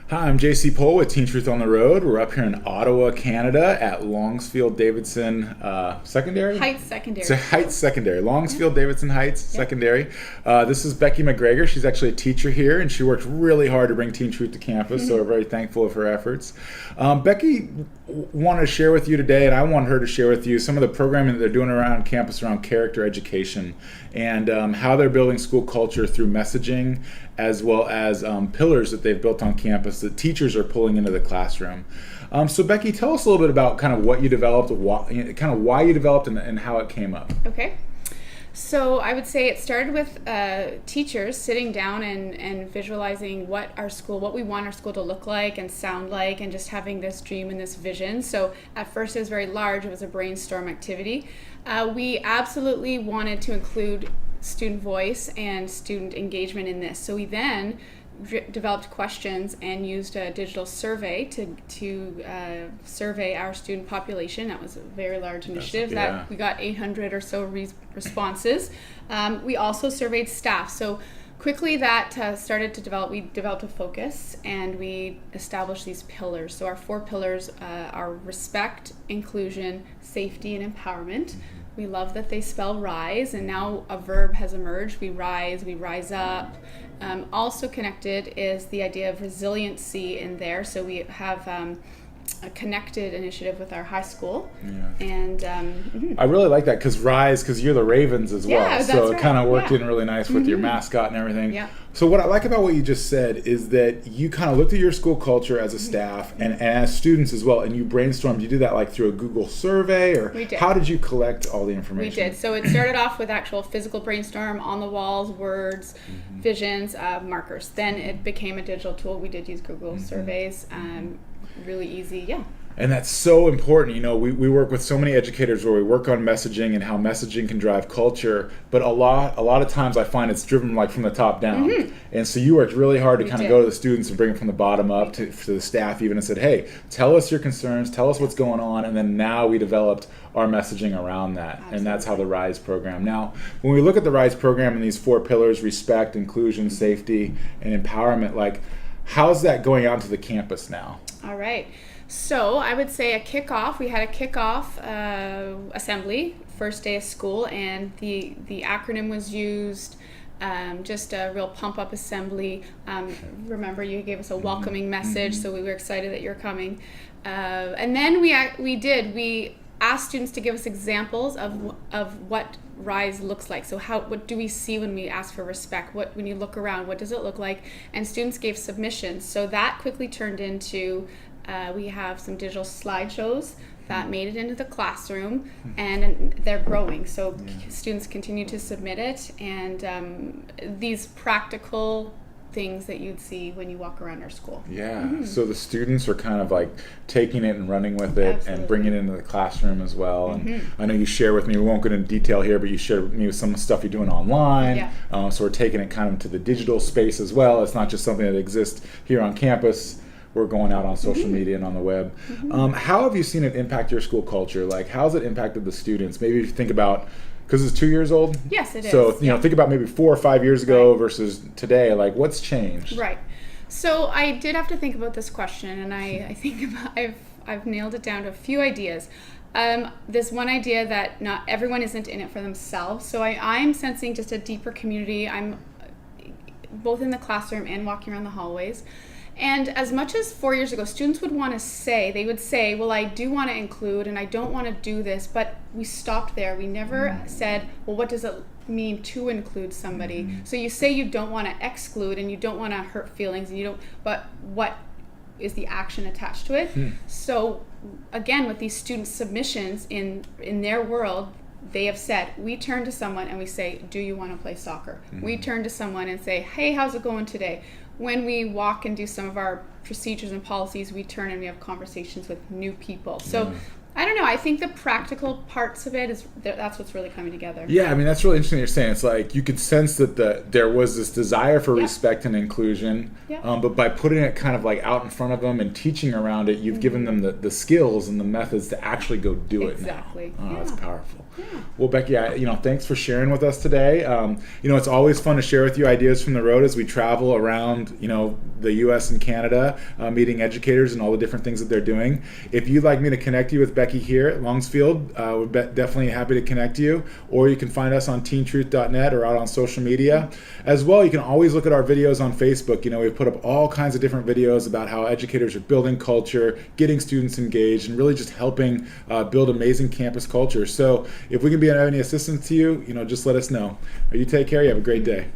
Hi, I'm JC Pohl with Teen Truth on the Road. We're up here in Ottawa, Canada at Longsfield Davidson Secondary? Heights Secondary. It's a Heights Secondary. Longsfield Davidson Heights Secondary. This is Becky McGregor. She's actually a teacher here, and she worked really hard to bring Teen Truth to campus, so we're very thankful of her efforts. Becky wanted to share with you today, and I want her to share with you some of the programming that they're doing around campus around character education and how they're building school culture through messaging as well as pillars that they've built on campus that teachers are pulling into the classroom. So Becky, tell us a little bit about kind of what you developed, why you developed and how it came up. Okay. So I would say it started with teachers sitting down and visualizing what we want our school to look like and sound like, and just having this dream and this vision. So at first it was very large. It was a brainstorm activity. We absolutely wanted to include student voice and student engagement in this. So we then developed questions and used a digital survey to survey our student population. That was a very large initiative. That we got 800 or so responses. We also surveyed staff. So quickly that started to develop. We developed a focus and we established these pillars. So our 4 pillars are respect, inclusion, safety, and empowerment. We love that they spell rise, and now a verb has emerged. We rise up. Also connected is the idea of resiliency in there. So we have a connected initiative with our high school. And I really like that because you're the Ravens as well. Yeah, so that's it kind of right. worked in really nice with your mascot and everything. Yeah. So what I like about what you just said is that you kind of looked at your school culture as a staff and as students as well, and you brainstormed. You did that like through a Google survey, or We did. how did you collect all the information? We did. So it started off with actual physical brainstorm on the walls, words, visions, markers. Then it became a digital tool. We did use Google surveys. Really easy, And that's so important. You know, we work with so many educators where we work on messaging and how messaging can drive culture, but a lot of times I find it's driven like from the top down. And so you worked really hard to kind of go to the students and bring it from the bottom up to the staff even, and said, hey, tell us your concerns, tell us what's going on, and then now we developed our messaging around that. Absolutely. And that's how the RISE program. Now, when we look at the RISE program and these 4 pillars, respect, inclusion, safety, and empowerment, like how's that going out to the campus now? All right. So I would say a kickoff. We had a kickoff assembly, first day of school, and the acronym was used. Just a real pump-up assembly. Remember, you gave us a welcoming message, so we were excited that you're coming. And then we asked students to give us examples of what RISE looks like. So what do we see when we ask for respect? When you look around, what does it look like? And students gave submissions. So that quickly turned into we have some digital slideshows that made it into the classroom, and they're growing. So students continue to submit it, and these practical things that you'd see when you walk around our school. So the students are kind of like taking it and running with it. Absolutely. And bringing it into the classroom as well. And I know you share with me, we won't go into detail here, but you shared with me with some stuff you're doing online. So we're taking it kind of to the digital space as well. It's not just something that exists here on campus. We're going out on social media and on the web. How have you seen it impact your school culture? Like, how's it impacted the students? Maybe if you think about, because it's 2 years old? Yes, it is. So, think about maybe 4 or 5 years ago versus today. Like, what's changed? Right. So I did have to think about this question, and I think I've nailed it down to a few ideas. This one idea that not everyone isn't in it for themselves. So I'm sensing just a deeper community. I'm both in the classroom and walking around the hallways. And as much as 4 years ago, students would say, well, I do want to include and I don't want to do this, but we stopped there. We never said, well, what does it mean to include somebody? So you say you don't want to exclude and you don't want to hurt feelings, but what is the action attached to it? So again, with these student submissions in their world, they have said, we turn to someone and we say, do you want to play soccer? We turn to someone and say, hey, how's it going today? When we walk and do some of our procedures and policies, we turn and we have conversations with new people. So I don't know. I think the practical parts of it that's what's really coming together. Yeah, I mean, that's really interesting. You're saying it's like you could sense that there was this desire for respect and inclusion, but by putting it kind of like out in front of them and teaching around it, you've given them the skills and the methods to actually go do it now. Exactly. Oh, that's powerful. Well, Becky, thanks for sharing with us today. It's always fun to share with you ideas from the road as we travel around, the U.S. and Canada, meeting educators and all the different things that they're doing. If you'd like me to connect you with Becky here at Longsfield, we're definitely happy to connect you. Or you can find us on teentruth.net or out on social media. As well, you can always look at our videos on Facebook. We've put up all kinds of different videos about how educators are building culture, getting students engaged, and really just helping build amazing campus culture. So if we can be of any assistance to you, just let us know. You take care. You have a great day.